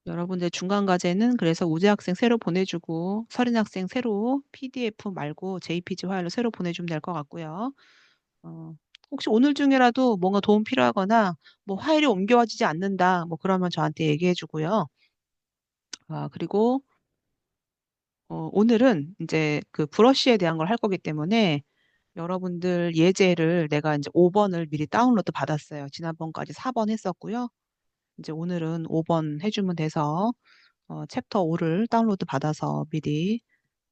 여러분들 중간 과제는 그래서 우재 학생 새로 보내주고 서린 학생 새로 PDF 말고 JPG 파일로 새로 보내주면 될 것 같고요. 어, 혹시 오늘 중에라도 뭔가 도움 필요하거나 뭐 파일이 옮겨지지 않는다 뭐 그러면 저한테 얘기해 주고요. 그리고 오늘은 이제 그 브러쉬에 대한 걸 할 거기 때문에 여러분들 예제를 내가 이제 5번을 미리 다운로드 받았어요. 지난번까지 4번 했었고요. 이제 오늘은 5번 해주면 돼서 챕터 5를 다운로드 받아서 미리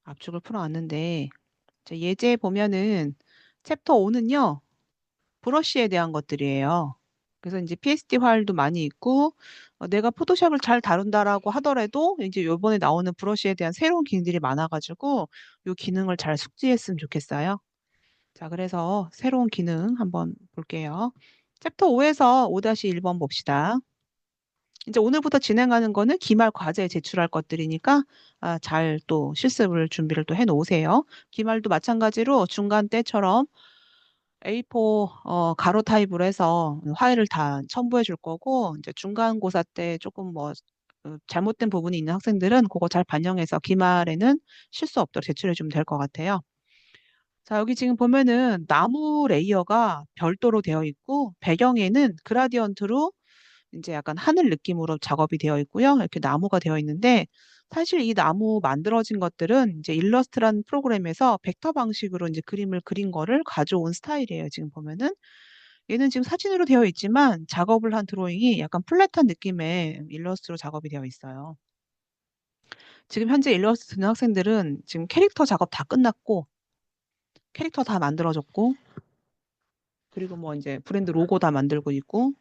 압축을 풀어왔는데 이제 예제 보면은 챕터 5는요. 브러쉬에 대한 것들이에요. 그래서 이제 PSD 파일도 많이 있고 내가 포토샵을 잘 다룬다라고 하더라도 이제 요번에 나오는 브러쉬에 대한 새로운 기능들이 많아가지고 요 기능을 잘 숙지했으면 좋겠어요. 자, 그래서 새로운 기능 한번 볼게요. 챕터 5에서 5-1번 봅시다. 이제 오늘부터 진행하는 거는 기말 과제에 제출할 것들이니까 잘 또 실습을 준비를 또 해 놓으세요. 기말도 마찬가지로 중간 때처럼 A4 가로 타입으로 해서 파일을 다 첨부해 줄 거고 이제 중간고사 때 조금 뭐 잘못된 부분이 있는 학생들은 그거 잘 반영해서 기말에는 실수 없도록 제출해 주면 될 것 같아요. 자, 여기 지금 보면은 나무 레이어가 별도로 되어 있고 배경에는 그라디언트로 이제 약간 하늘 느낌으로 작업이 되어 있고요. 이렇게 나무가 되어 있는데 사실 이 나무 만들어진 것들은 이제 일러스트라는 프로그램에서 벡터 방식으로 이제 그림을 그린 거를 가져온 스타일이에요. 지금 보면은 얘는 지금 사진으로 되어 있지만 작업을 한 드로잉이 약간 플랫한 느낌의 일러스트로 작업이 되어 있어요. 지금 현재 일러스트 듣는 학생들은 지금 캐릭터 작업 다 끝났고 캐릭터 다 만들어졌고 그리고 뭐 이제 브랜드 로고 다 만들고 있고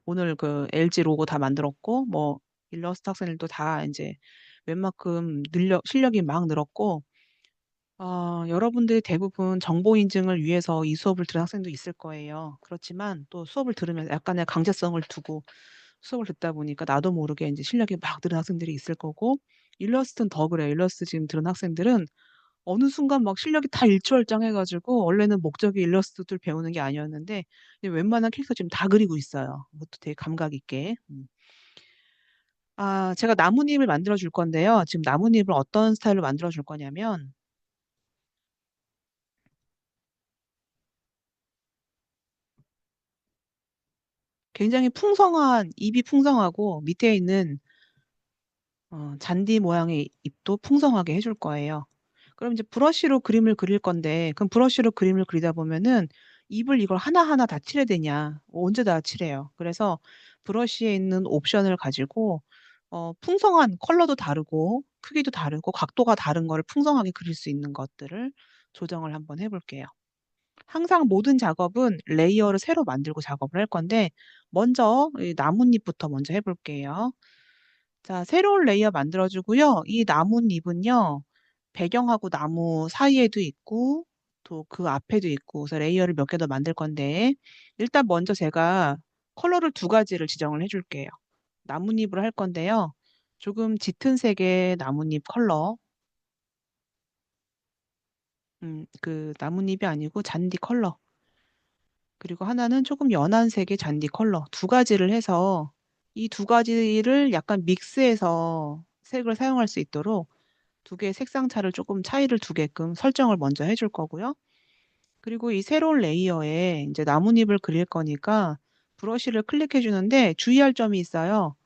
오늘 그 LG 로고 다 만들었고 뭐 일러스트 학생들도 다 이제 웬만큼 실력이 막 늘었고 여러분들이 대부분 정보 인증을 위해서 이 수업을 들은 학생도 있을 거예요. 그렇지만 또 수업을 들으면 약간의 강제성을 두고 수업을 듣다 보니까 나도 모르게 이제 실력이 막 늘은 학생들이 있을 거고 일러스트는 더 그래요. 일러스트 지금 들은 학생들은 어느 순간 막 실력이 다 일취월장해가지고 원래는 목적이 일러스트를 배우는 게 아니었는데 웬만한 캐릭터 지금 다 그리고 있어요. 그것도 되게 감각 있게. 제가 나뭇잎을 만들어 줄 건데요. 지금 나뭇잎을 어떤 스타일로 만들어 줄 거냐면 굉장히 풍성한 잎이 풍성하고 밑에 있는 잔디 모양의 잎도 풍성하게 해줄 거예요. 그럼 이제 브러쉬로 그림을 그릴 건데 그럼 브러쉬로 그림을 그리다 보면은 잎을 이걸 하나하나 다 칠해야 되냐? 언제 다 칠해요? 그래서 브러쉬에 있는 옵션을 가지고 풍성한 컬러도 다르고 크기도 다르고 각도가 다른 거를 풍성하게 그릴 수 있는 것들을 조정을 한번 해볼게요. 항상 모든 작업은 레이어를 새로 만들고 작업을 할 건데 먼저 이 나뭇잎부터 먼저 해볼게요. 자, 새로운 레이어 만들어주고요. 이 나뭇잎은요, 배경하고 나무 사이에도 있고, 또 그 앞에도 있고, 그래서 레이어를 몇 개 더 만들 건데, 일단 먼저 제가 컬러를 2가지를 지정을 해줄게요. 나뭇잎으로 할 건데요. 조금 짙은 색의 나뭇잎 컬러, 그 나뭇잎이 아니고 잔디 컬러, 그리고 하나는 조금 연한 색의 잔디 컬러, 2가지를 해서 이 2가지를 약간 믹스해서 색을 사용할 수 있도록 2개의 색상 차를 조금 차이를 두게끔 설정을 먼저 해줄 거고요. 그리고 이 새로운 레이어에 이제 나뭇잎을 그릴 거니까 브러쉬를 클릭해 주는데 주의할 점이 있어요.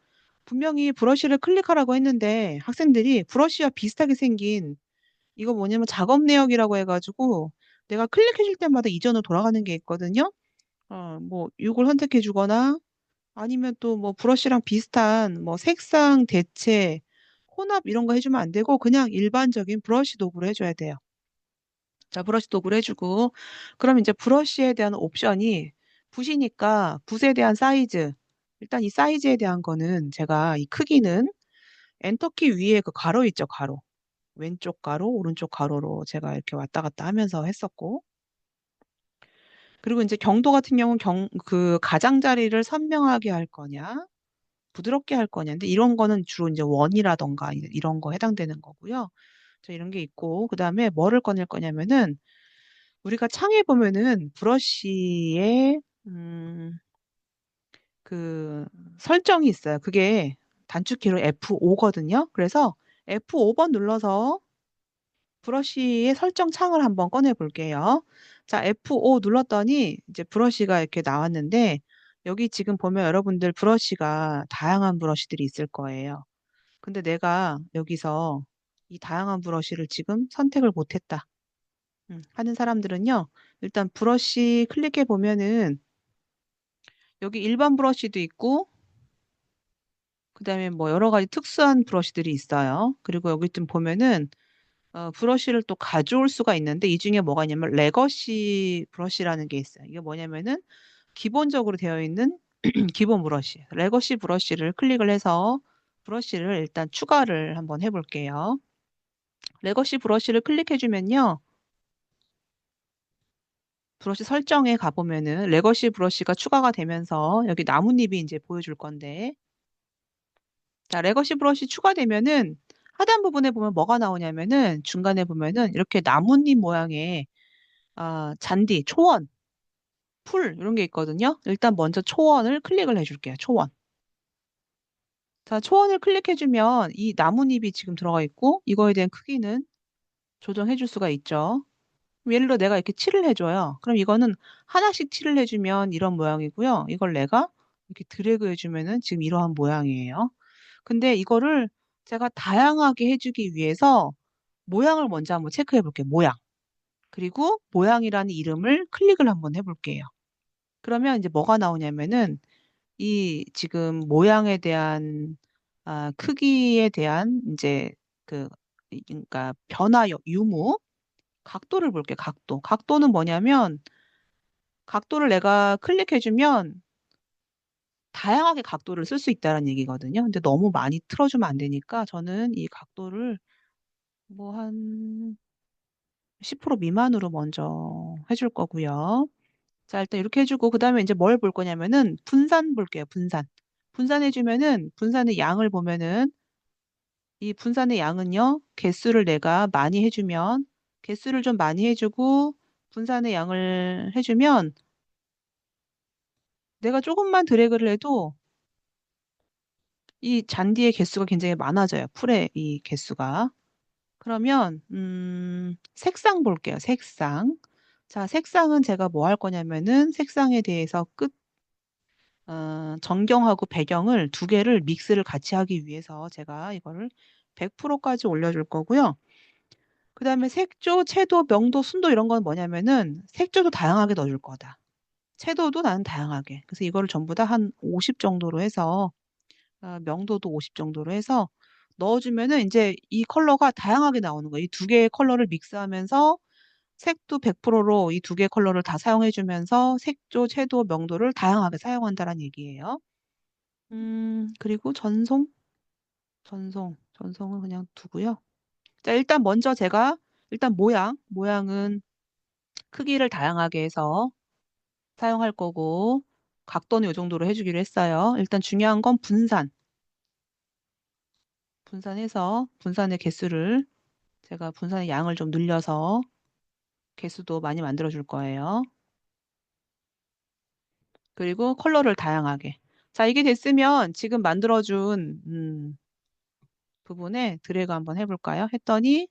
분명히 브러쉬를 클릭하라고 했는데 학생들이 브러쉬와 비슷하게 생긴 이거 뭐냐면 작업 내역이라고 해가지고 내가 클릭해 줄 때마다 이전으로 돌아가는 게 있거든요. 뭐 이걸 선택해 주거나 아니면 또 뭐 브러쉬랑 비슷한 뭐 색상 대체 혼합 이런 거 해주면 안 되고 그냥 일반적인 브러쉬 도구로 해줘야 돼요. 자, 브러쉬 도구로 해주고 그럼 이제 브러쉬에 대한 옵션이 붓이니까 붓에 대한 사이즈 일단 이 사이즈에 대한 거는 제가 이 크기는 엔터키 위에 그 가로 있죠, 가로. 왼쪽 가로, 오른쪽 가로로 제가 이렇게 왔다 갔다 하면서 했었고 그리고 이제 경도 같은 경우는 그 가장자리를 선명하게 할 거냐 부드럽게 할 거냐. 근데 이런 거는 주로 이제 원이라던가 이런 거 해당되는 거고요. 자, 이런 게 있고, 그 다음에 뭐를 꺼낼 거냐면은, 우리가 창에 보면은 브러쉬에, 그 설정이 있어요. 그게 단축키로 F5거든요. 그래서 F5번 눌러서 브러쉬의 설정 창을 한번 꺼내 볼게요. 자, F5 눌렀더니 이제 브러쉬가 이렇게 나왔는데 여기 지금 보면 여러분들 브러쉬가 다양한 브러쉬들이 있을 거예요. 근데 내가 여기서 이 다양한 브러쉬를 지금 선택을 못했다. 하는 사람들은요, 일단 브러쉬 클릭해 보면은 여기 일반 브러쉬도 있고, 그 다음에 뭐 여러 가지 특수한 브러쉬들이 있어요. 그리고 여기 좀 보면은 브러쉬를 또 가져올 수가 있는데 이 중에 뭐가 있냐면 레거시 브러쉬라는 게 있어요. 이게 뭐냐면은 기본적으로 되어 있는 기본 브러쉬. 레거시 브러쉬를 클릭을 해서 브러쉬를 일단 추가를 한번 해볼게요. 레거시 브러쉬를 클릭해주면요. 브러쉬 설정에 가보면은 레거시 브러쉬가 추가가 되면서 여기 나뭇잎이 이제 보여줄 건데 자, 레거시 브러쉬 추가되면은 하단 부분에 보면 뭐가 나오냐면은 중간에 보면은 이렇게 나뭇잎 모양의 잔디, 초원, 풀 이런 게 있거든요. 일단 먼저 초원을 클릭을 해줄게요. 초원. 자, 초원을 클릭해주면 이 나뭇잎이 지금 들어가 있고 이거에 대한 크기는 조정해 줄 수가 있죠. 예를 들어 내가 이렇게 칠을 해줘요. 그럼 이거는 하나씩 칠을 해주면 이런 모양이고요. 이걸 내가 이렇게 드래그 해주면은 지금 이러한 모양이에요. 근데 이거를 제가 다양하게 해주기 위해서 모양을 먼저 한번 체크해 볼게요. 모양. 그리고 모양이라는 이름을 클릭을 한번 해볼게요. 그러면 이제 뭐가 나오냐면은 이 지금 모양에 대한 크기에 대한 이제 그 그러니까 변화 유무 각도를 볼게요. 각도. 각도는 뭐냐면 각도를 내가 클릭해주면 다양하게 각도를 쓸 수 있다는 얘기거든요. 근데 너무 많이 틀어주면 안 되니까 저는 이 각도를 뭐 한 10% 미만으로 먼저 해줄 거고요. 자, 일단 이렇게 해주고 그다음에 이제 뭘 볼 거냐면은 분산 볼게요. 분산. 분산해주면은 분산의 양을 보면은 이 분산의 양은요. 개수를 내가 많이 해주면 개수를 좀 많이 해주고 분산의 양을 해주면 내가 조금만 드래그를 해도 이 잔디의 개수가 굉장히 많아져요. 풀의 이 개수가. 그러면 색상 볼게요. 색상. 자, 색상은 제가 뭐 할 거냐면은 색상에 대해서 전경하고 배경을 두 개를 믹스를 같이 하기 위해서 제가 이거를 100%까지 올려줄 거고요. 그 다음에 색조, 채도, 명도, 순도 이런 건 뭐냐면은 색조도 다양하게 넣어줄 거다. 채도도 나는 다양하게. 그래서 이거를 전부 다 한 50 정도로 해서 명도도 50 정도로 해서 넣어주면은 이제 이 컬러가 다양하게 나오는 거예요. 이 두 개의 컬러를 믹스하면서 색도 100%로 이 두 개의 컬러를 다 사용해주면서 색조, 채도, 명도를 다양하게 사용한다는 얘기예요. 그리고 전송은 그냥 두고요. 자, 일단 먼저 제가 일단 모양은 크기를 다양하게 해서 사용할 거고 각도는 이 정도로 해주기로 했어요. 일단 중요한 건 분산해서 분산의 개수를 제가 분산의 양을 좀 늘려서 개수도 많이 만들어 줄 거예요. 그리고 컬러를 다양하게. 자, 이게 됐으면 지금 만들어준 부분에 드래그 한번 해볼까요? 했더니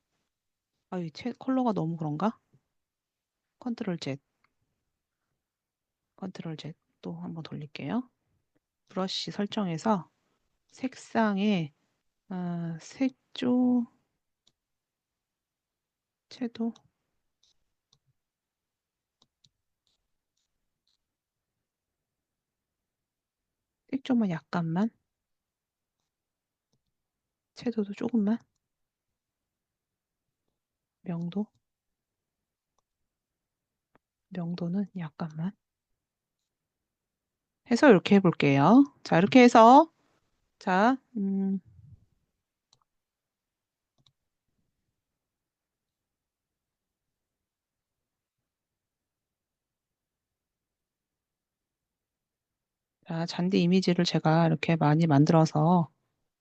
아유, 컬러가 너무 그런가? 컨트롤 Z, 컨트롤 Z 또 한번 돌릴게요. 브러쉬 설정해서 색상에 색조, 채도 색조만 약간만 채도도 조금만 명도 명도는 약간만 해서 이렇게 해볼게요. 자, 이렇게 해서 자, 자, 잔디 이미지를 제가 이렇게 많이 만들어서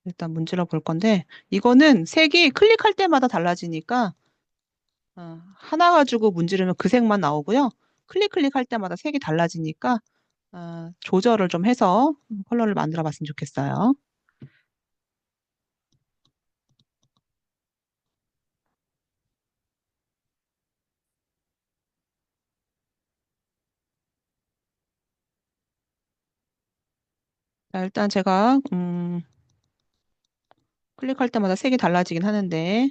일단 문질러 볼 건데 이거는 색이 클릭할 때마다 달라지니까 하나 가지고 문지르면 그 색만 나오고요. 클릭할 때마다 색이 달라지니까 조절을 좀 해서 컬러를 만들어 봤으면 좋겠어요. 자, 일단 제가, 클릭할 때마다 색이 달라지긴 하는데,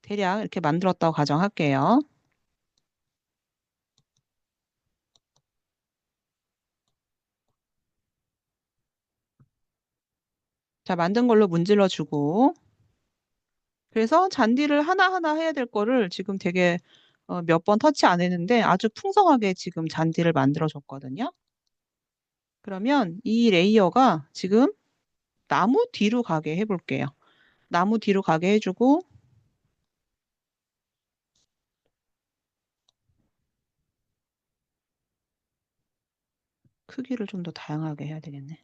대략 이렇게 만들었다고 가정할게요. 자, 만든 걸로 문질러 주고, 그래서 잔디를 하나하나 해야 될 거를 지금 되게 몇 번 터치 안 했는데 아주 풍성하게 지금 잔디를 만들어 줬거든요. 그러면 이 레이어가 지금 나무 뒤로 가게 해볼게요. 나무 뒤로 가게 해주고, 크기를 좀 더 다양하게 해야 되겠네.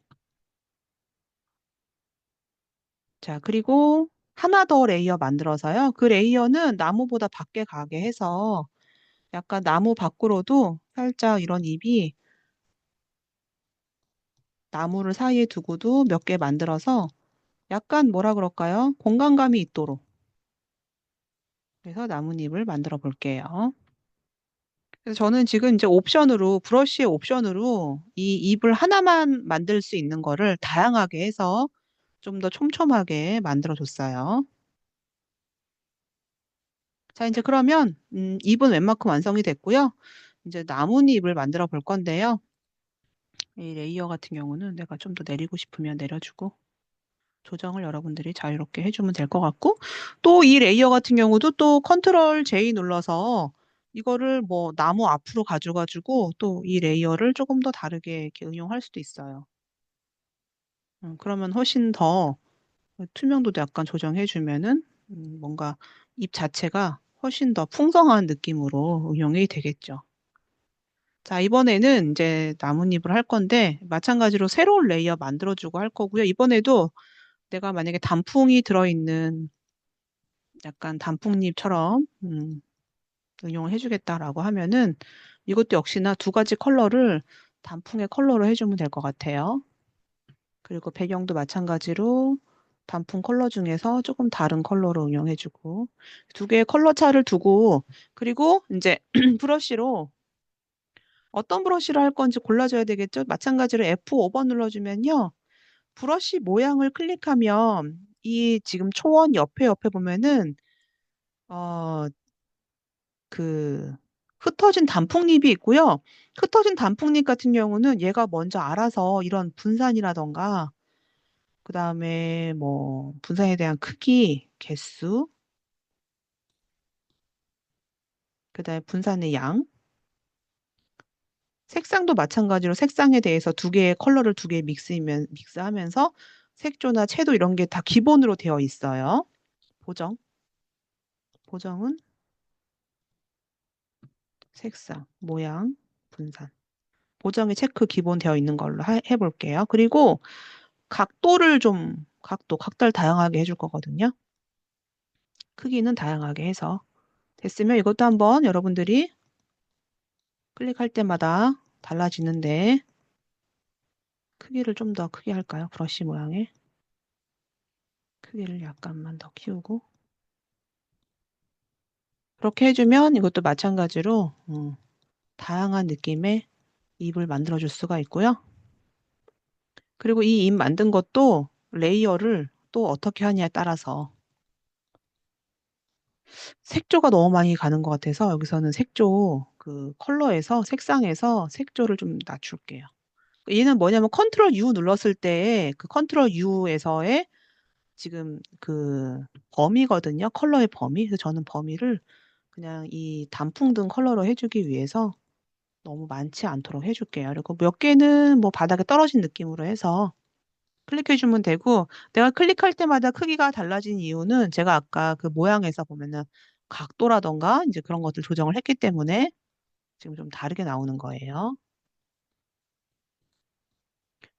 자, 그리고 하나 더 레이어 만들어서요. 그 레이어는 나무보다 밖에 가게 해서 약간 나무 밖으로도 살짝 이런 잎이 나무를 사이에 두고도 몇 개 만들어서 약간 뭐라 그럴까요? 공간감이 있도록. 그래서 나뭇잎을 만들어 볼게요. 그래서 저는 지금 이제 옵션으로, 브러쉬의 옵션으로 이 잎을 하나만 만들 수 있는 거를 다양하게 해서 좀 더 촘촘하게 만들어 줬어요. 자, 이제 그러면, 잎은 웬만큼 완성이 됐고요. 이제 나뭇잎을 만들어 볼 건데요. 이 레이어 같은 경우는 내가 좀 더 내리고 싶으면 내려주고, 조정을 여러분들이 자유롭게 해주면 될 것 같고, 또 이 레이어 같은 경우도 또 컨트롤 J 눌러서 이거를 뭐 나무 앞으로 가져가지고 또 이 레이어를 조금 더 다르게 이렇게 응용할 수도 있어요. 그러면 훨씬 더 투명도도 약간 조정해주면은 뭔가 잎 자체가 훨씬 더 풍성한 느낌으로 응용이 되겠죠. 자, 이번에는 이제 나뭇잎을 할 건데 마찬가지로 새로운 레이어 만들어주고 할 거고요. 이번에도 내가 만약에 단풍이 들어있는 약간 단풍잎처럼 응용을 해주겠다라고 하면은 이것도 역시나 두 가지 컬러를 단풍의 컬러로 해주면 될 것 같아요. 그리고 배경도 마찬가지로 단풍 컬러 중에서 조금 다른 컬러로 응용해주고 두 개의 컬러 차를 두고 그리고 이제 브러쉬로 어떤 브러쉬로 할 건지 골라줘야 되겠죠? 마찬가지로 F5번 눌러주면요. 브러쉬 모양을 클릭하면 이 지금 초원 옆에 보면은 어, 그 흩어진 단풍잎이 있고요. 흩어진 단풍잎 같은 경우는 얘가 먼저 알아서 이런 분산이라던가 그다음에 뭐 분산에 대한 크기, 개수, 그다음에 분산의 양, 색상도 마찬가지로 색상에 대해서 두 개의 컬러를 두 개 믹스하면서 색조나 채도 이런 게 다 기본으로 되어 있어요. 보정, 보정은 색상, 모양, 분산. 보정이 체크 기본 되어 있는 걸로 해볼게요. 그리고 각도를 좀, 각달 다양하게 해줄 거거든요. 크기는 다양하게 해서. 됐으면 이것도 한번 여러분들이 클릭할 때마다 달라지는데 크기를 좀 더 크게 할까요? 브러쉬 모양의 크기를 약간만 더 키우고 그렇게 해주면 이것도 마찬가지로 다양한 느낌의 잎을 만들어줄 수가 있고요. 그리고 이 잎 만든 것도 레이어를 또 어떻게 하냐에 따라서 색조가 너무 많이 가는 것 같아서 여기서는 색조 그 컬러에서 색상에서 색조를 좀 낮출게요. 얘는 뭐냐면 컨트롤 U 눌렀을 때 그 컨트롤 U에서의 지금 그 범위거든요. 컬러의 범위. 그래서 저는 범위를 그냥 이 단풍등 컬러로 해주기 위해서 너무 많지 않도록 해줄게요. 그리고 몇 개는 뭐 바닥에 떨어진 느낌으로 해서 클릭해주면 되고 내가 클릭할 때마다 크기가 달라진 이유는 제가 아까 그 모양에서 보면은 각도라던가 이제 그런 것들 조정을 했기 때문에 지금 좀 다르게 나오는 거예요.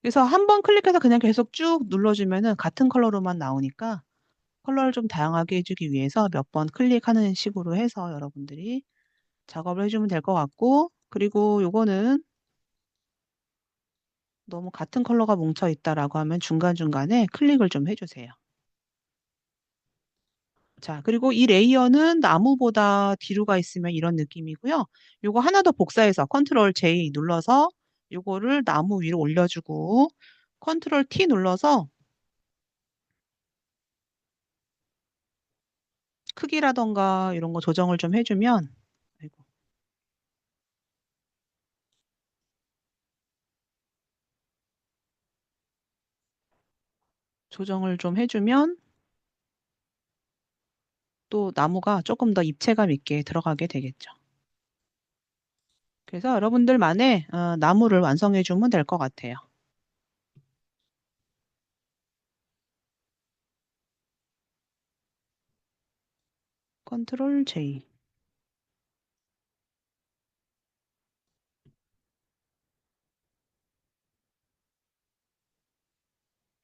그래서 한 번 클릭해서 그냥 계속 쭉 눌러주면은 같은 컬러로만 나오니까 컬러를 좀 다양하게 해주기 위해서 몇 번 클릭하는 식으로 해서 여러분들이 작업을 해주면 될 것 같고 그리고 요거는 너무 같은 컬러가 뭉쳐 있다라고 하면 중간중간에 클릭을 좀 해주세요. 자, 그리고 이 레이어는 나무보다 뒤로 가 있으면 이런 느낌이고요. 요거 하나 더 복사해서 컨트롤 J 눌러서 요거를 나무 위로 올려주고 컨트롤 T 눌러서 크기라던가 이런 거 조정을 좀 해주면, 아이고, 조정을 좀 해주면 또 나무가 조금 더 입체감 있게 들어가게 되겠죠. 그래서 여러분들만의 나무를 완성해 주면 될 것 같아요. 컨트롤 J.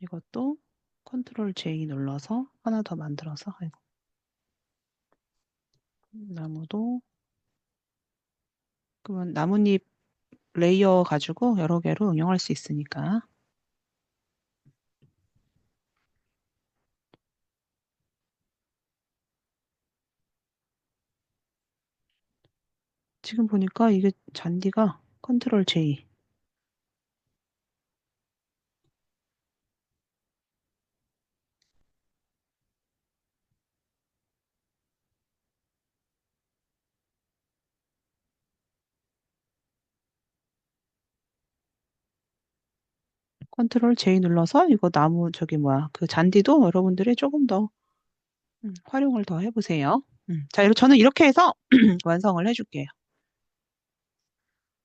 이것도 컨트롤 J 눌러서 하나 더 만들어서, 아이고, 나무도, 그러면 나뭇잎 레이어 가지고 여러 개로 응용할 수 있으니까. 지금 보니까 이게 잔디가 컨트롤 J. 컨트롤 J 눌러서 이거 나무 저기 뭐야 그 잔디도 여러분들이 조금 더 활용을 더 해보세요. 자, 저는 이렇게 해서 완성을 해줄게요.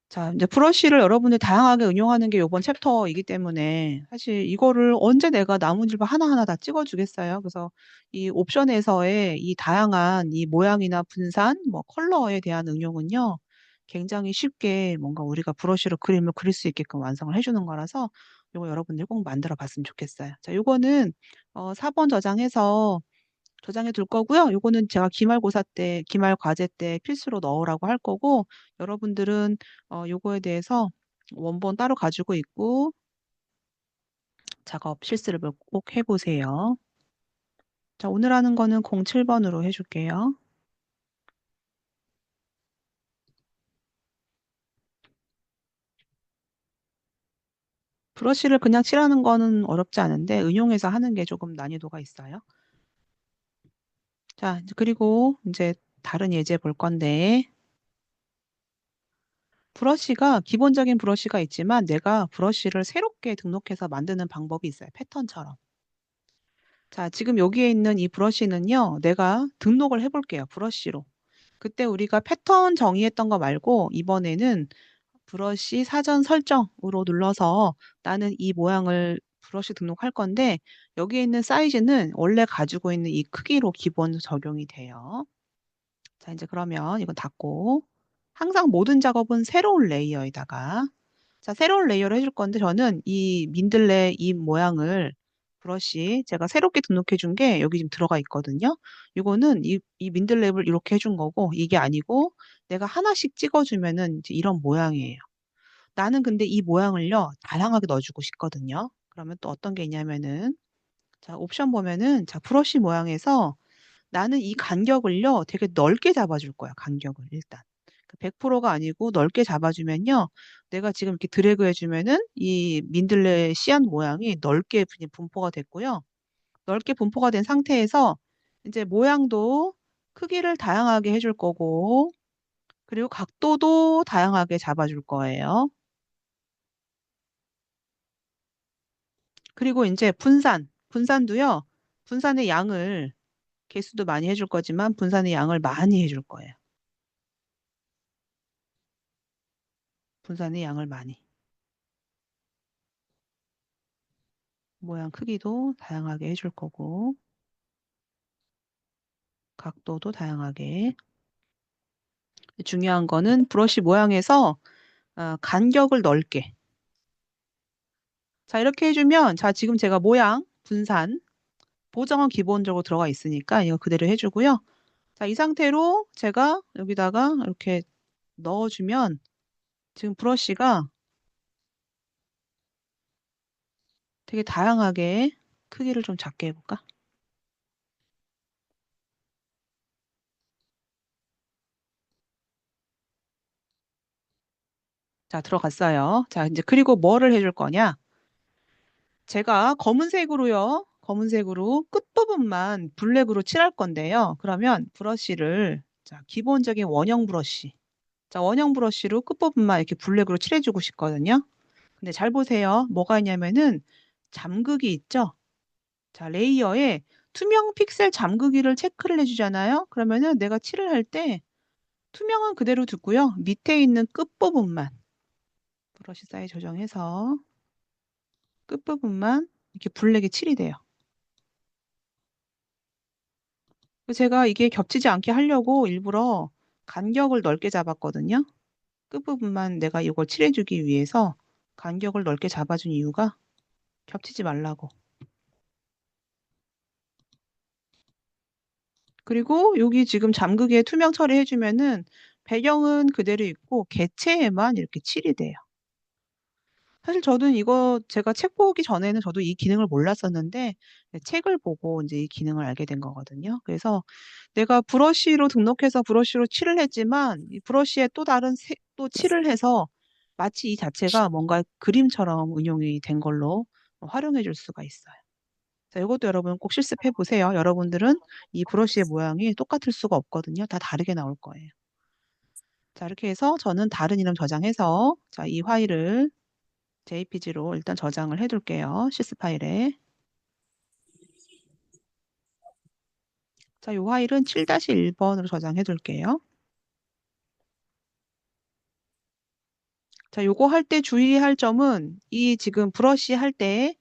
자, 이제 브러쉬를 여러분들 다양하게 응용하는 게 이번 챕터이기 때문에 사실 이거를 언제 내가 나뭇잎을 하나하나 다 찍어주겠어요. 그래서 이 옵션에서의 이 다양한 이 모양이나 분산, 뭐 컬러에 대한 응용은요, 굉장히 쉽게 뭔가 우리가 브러쉬로 그림을 그릴 수 있게끔 완성을 해주는 거라서 이거 여러분들 꼭 만들어 봤으면 좋겠어요. 자, 요거는 4번 저장해서 저장해 둘 거고요. 요거는 제가 기말고사 때, 기말 과제 때 필수로 넣으라고 할 거고, 여러분들은 요거에 대해서 원본 따로 가지고 있고, 작업 실습을 꼭 해보세요. 자, 오늘 하는 거는 07번으로 해줄게요. 브러쉬를 그냥 칠하는 거는 어렵지 않은데, 응용해서 하는 게 조금 난이도가 있어요. 자, 그리고 이제 다른 예제 볼 건데, 브러쉬가, 기본적인 브러쉬가 있지만, 내가 브러쉬를 새롭게 등록해서 만드는 방법이 있어요. 패턴처럼. 자, 지금 여기에 있는 이 브러쉬는요, 내가 등록을 해볼게요. 브러쉬로. 그때 우리가 패턴 정의했던 거 말고, 이번에는 브러쉬 사전 설정으로 눌러서 나는 이 모양을 브러쉬 등록할 건데, 여기에 있는 사이즈는 원래 가지고 있는 이 크기로 기본 적용이 돼요. 자, 이제 그러면 이건 닫고, 항상 모든 작업은 새로운 레이어에다가, 자, 새로운 레이어를 해줄 건데 저는 이 민들레 이 모양을 브러쉬 제가 새롭게 등록해 준 게 여기 지금 들어가 있거든요. 이거는 이 민들레를 이렇게 해준 거고 이게 아니고 내가 하나씩 찍어주면은 이제 이런 모양이에요. 나는 근데 이 모양을요 다양하게 넣어주고 싶거든요. 그러면 또 어떤 게 있냐면은 자 옵션 보면은 자 브러쉬 모양에서 나는 이 간격을요, 되게 넓게 잡아줄 거야, 간격을, 일단. 100%가 아니고 넓게 잡아주면요, 내가 지금 이렇게 드래그 해주면은 이 민들레 씨앗 모양이 넓게 분포가 됐고요. 넓게 분포가 된 상태에서 이제 모양도 크기를 다양하게 해줄 거고, 그리고 각도도 다양하게 잡아줄 거예요. 그리고 이제 분산도요, 분산의 양을, 개수도 많이 해줄 거지만 분산의 양을 많이 해줄 거예요. 분산의 양을 많이. 모양 크기도 다양하게 해줄 거고, 각도도 다양하게. 중요한 거는 브러쉬 모양에서 간격을 넓게. 자, 이렇게 해주면, 자, 지금 제가 모양, 분산, 보정은 기본적으로 들어가 있으니까 이거 그대로 해주고요. 자, 이 상태로 제가 여기다가 이렇게 넣어주면 지금 브러쉬가 되게 다양하게 크기를 좀 작게 해볼까? 자, 들어갔어요. 자, 이제 그리고 뭐를 해줄 거냐? 제가 검은색으로요. 검은색으로 끝부분만 블랙으로 칠할 건데요. 그러면 브러쉬를, 자, 기본적인 원형 브러쉬. 자, 원형 브러쉬로 끝부분만 이렇게 블랙으로 칠해주고 싶거든요. 근데 잘 보세요. 뭐가 있냐면은 잠그기 있죠? 자, 레이어에 투명 픽셀 잠그기를 체크를 해주잖아요. 그러면은 내가 칠을 할 때 투명은 그대로 두고요. 밑에 있는 끝부분만 브러쉬 사이즈 조정해서 끝부분만 이렇게 블랙이 칠이 돼요. 제가 이게 겹치지 않게 하려고 일부러 간격을 넓게 잡았거든요. 끝부분만 내가 이걸 칠해주기 위해서 간격을 넓게 잡아준 이유가 겹치지 말라고. 그리고 여기 지금 잠그기에 투명 처리해주면은 배경은 그대로 있고 개체에만 이렇게 칠이 돼요. 사실 저도 이거 제가 책 보기 전에는 저도 이 기능을 몰랐었는데 책을 보고 이제 이 기능을 알게 된 거거든요. 그래서 내가 브러쉬로 등록해서 브러쉬로 칠을 했지만 이 브러쉬에 또 다른 또 칠을 해서 마치 이 자체가 뭔가 그림처럼 응용이 된 걸로 활용해 줄 수가 있어요. 자, 이것도 여러분 꼭 실습해 보세요. 여러분들은 이 브러쉬의 모양이 똑같을 수가 없거든요. 다 다르게 나올 거예요. 자, 이렇게 해서 저는 다른 이름 저장해서 자, 이 파일을 JPG로 일단 저장을 해둘게요. 시스 파일에. 자, 이 파일은 7-1번으로 저장해둘게요. 자, 요거 할 때 주의할 점은 이 지금 브러쉬 할 때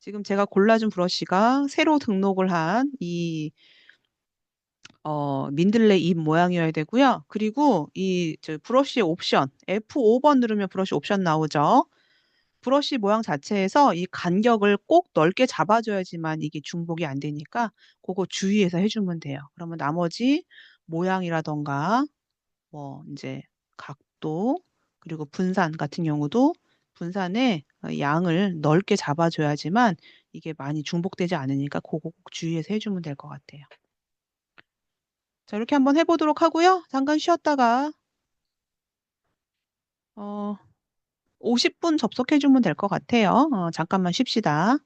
지금 제가 골라준 브러쉬가 새로 등록을 한 이 민들레 잎 모양이어야 되고요. 그리고 이 브러쉬 옵션 F5번 누르면 브러쉬 옵션 나오죠. 브러쉬 모양 자체에서 이 간격을 꼭 넓게 잡아줘야지만 이게 중복이 안 되니까 그거 주의해서 해주면 돼요. 그러면 나머지 모양이라던가 뭐 이제 각도 그리고 분산 같은 경우도 분산의 양을 넓게 잡아줘야지만 이게 많이 중복되지 않으니까 그거 꼭 주의해서 해주면 될 것 같아요. 자, 이렇게 한번 해보도록 하고요. 잠깐 쉬었다가 50분 접속해주면 될 것 같아요. 잠깐만 쉽시다.